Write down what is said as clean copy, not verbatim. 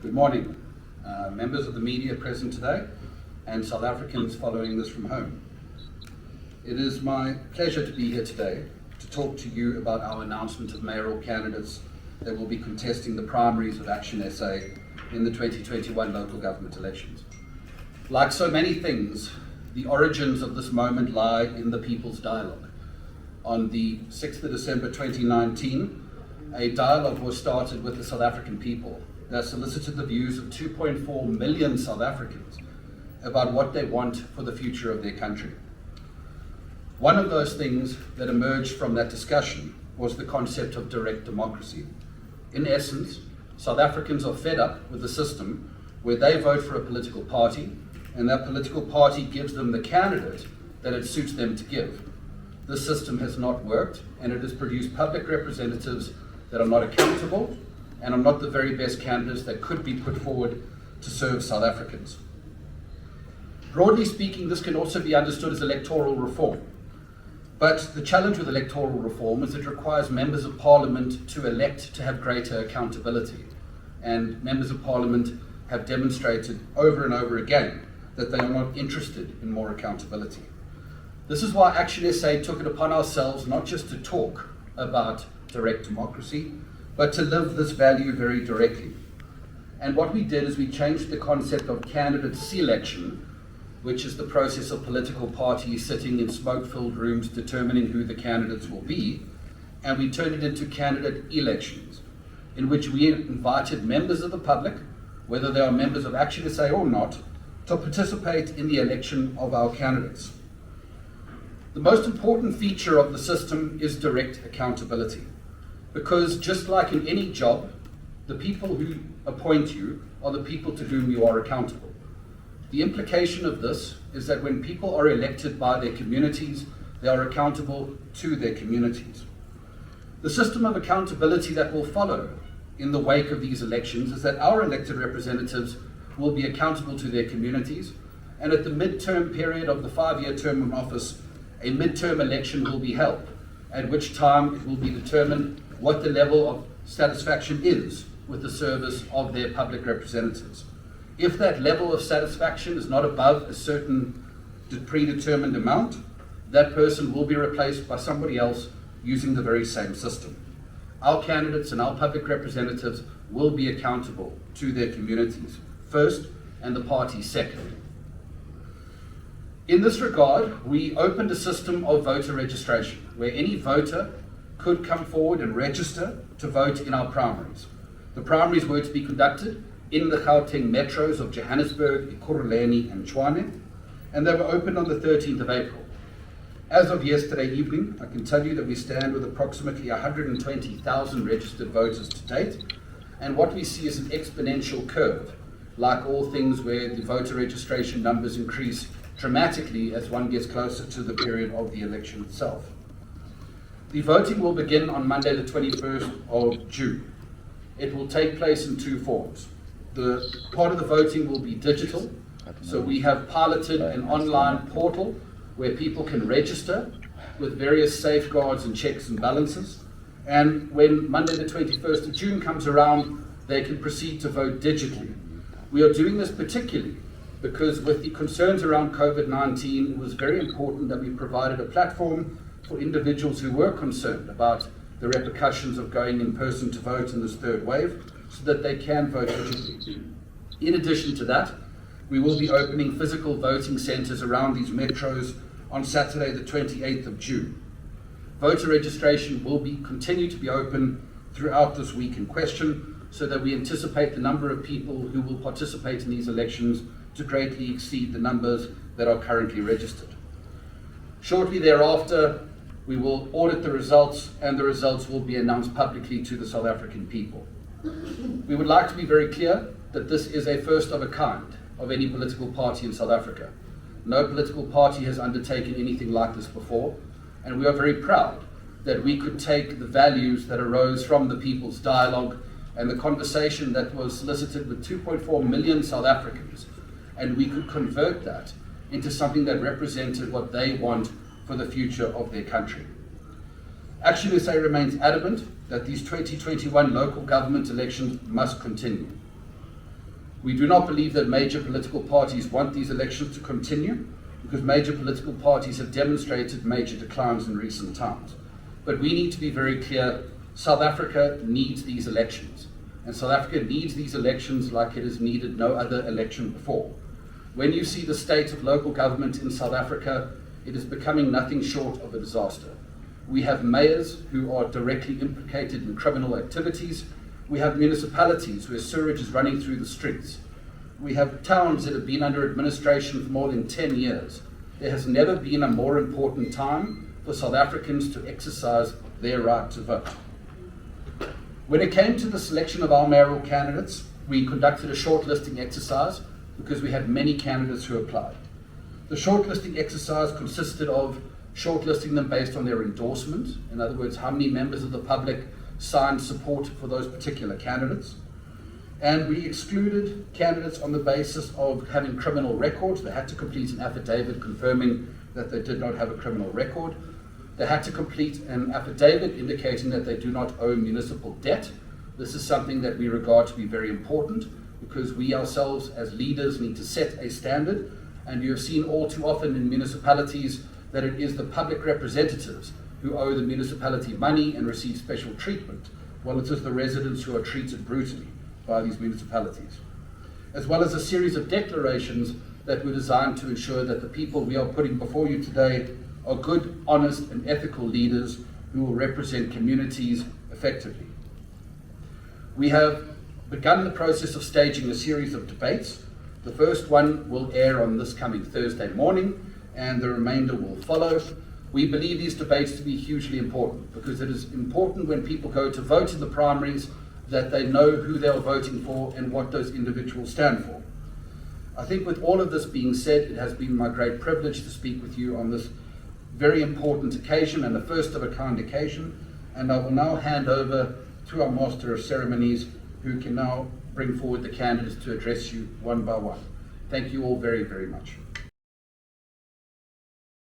Good morning, members of the media present today and South Africans following this from home. It is my pleasure to be here today to talk to you about our announcement of mayoral candidates that will be contesting the primaries of ActionSA in the 2021 local government elections. Like so many things, the origins of this moment lie in the People's Dialogue. On the 6th of December 2019, a dialogue was started with the South African people that solicited the views of 2.4 million South Africans about what they want for the future of their country. One of those things that emerged from that discussion was the concept of direct democracy. In essence, South Africans are fed up with a system where they vote for a political party and that political party gives them the candidate that it suits them to give. This system has not worked, and it has produced public representatives that are not accountable and are not the very best candidates that could be put forward to serve South Africans. Broadly speaking, this can also be understood as electoral reform. But the challenge with electoral reform is it requires members of parliament to elect to have greater accountability. And members of parliament have demonstrated over and over again that they are not interested in more accountability. This is why ActionSA took it upon ourselves not just to talk about direct democracy, but to live this value very directly. And what we did is we changed the concept of candidate selection, which is the process of political parties sitting in smoke-filled rooms determining who the candidates will be, and we turned it into candidate elections, in which we invited members of the public, whether they are members of ActionSA or not, to participate in the election of our candidates. The most important feature of the system is direct accountability, because just like in any job, the people who appoint you are the people to whom you are accountable. The implication of this is that when people are elected by their communities, they are accountable to their communities. The system of accountability that will follow in the wake of these elections is that our elected representatives will be accountable to their communities, and at the midterm period of the 5-year term of office, a midterm election will be held, at which time it will be determined what the level of satisfaction is with the service of their public representatives. If that level of satisfaction is not above a certain predetermined amount, that person will be replaced by somebody else using the very same system. Our candidates and our public representatives will be accountable to their communities first and the party second. In this regard, we opened a system of voter registration where any voter could come forward and register to vote in our primaries. The primaries were to be conducted in the Gauteng metros of Johannesburg, Ekurhuleni and Tshwane, and they were opened on the 13th of April. As of yesterday evening, I can tell you that we stand with approximately 120,000 registered voters to date, and what we see is an exponential curve, like all things where the voter registration numbers increase dramatically as one gets closer to the period of the election itself. The voting will begin on Monday the 21st of June. It will take place in two forms. The part of the voting will be digital, so we have piloted an online portal where people can register with various safeguards and checks and balances, and when Monday the 21st of June comes around, they can proceed to vote digitally. We are doing this particularly because with the concerns around COVID-19, it was very important that we provided a platform for individuals who were concerned about the repercussions of going in person to vote in this third wave, so that they can vote digitally. In addition to that, we will be opening physical voting centres around these metros on Saturday the 28th of June. Voter registration will continue to be open throughout this week in question, so that we anticipate the number of people who will participate in these elections to greatly exceed the numbers that are currently registered. Shortly thereafter, we will audit the results, and the results will be announced publicly to the South African people. We would like to be very clear that this is a first of a kind of any political party in South Africa. No political party has undertaken anything like this before, and we are very proud that we could take the values that arose from the People's Dialogue and the conversation that was solicited with 2.4 million South Africans, and we could convert that into something that represented what they want for the future of their country. ActionSA remains adamant that these 2021 local government elections must continue. We do not believe that major political parties want these elections to continue, because major political parties have demonstrated major declines in recent times. But we need to be very clear, South Africa needs these elections. And South Africa needs these elections like it has needed no other election before. When you see the state of local government in South Africa, it is becoming nothing short of a disaster. We have mayors who are directly implicated in criminal activities. We have municipalities where sewage is running through the streets. We have towns that have been under administration for more than 10 years. There has never been a more important time for South Africans to exercise their right to vote. When it came to the selection of our mayoral candidates, we conducted a shortlisting exercise because we had many candidates who applied. The shortlisting exercise consisted of shortlisting them based on their endorsement, in other words, how many members of the public signed support for those particular candidates. And we excluded candidates on the basis of having criminal records. They had to complete an affidavit confirming that they did not have a criminal record. They had to complete an affidavit indicating that they do not owe municipal debt. This is something that we regard to be very important because we ourselves as leaders need to set a standard. And you have seen all too often in municipalities that it is the public representatives who owe the municipality money and receive special treatment, while it is the residents who are treated brutally by these municipalities, as well as a series of declarations that were designed to ensure that the people we are putting before you today are good, honest, and ethical leaders who will represent communities effectively. We have begun the process of staging a series of debates. The first one will air on this coming Thursday morning, and the remainder will follow. We believe these debates to be hugely important because it is important when people go to vote in the primaries that they know who they are voting for and what those individuals stand for. I think with all of this being said, it has been my great privilege to speak with you on this very important occasion and a first of a kind occasion, and I will now hand over to our Master of Ceremonies, who can now bring forward the candidates to address you one by one. Thank you all very, very much.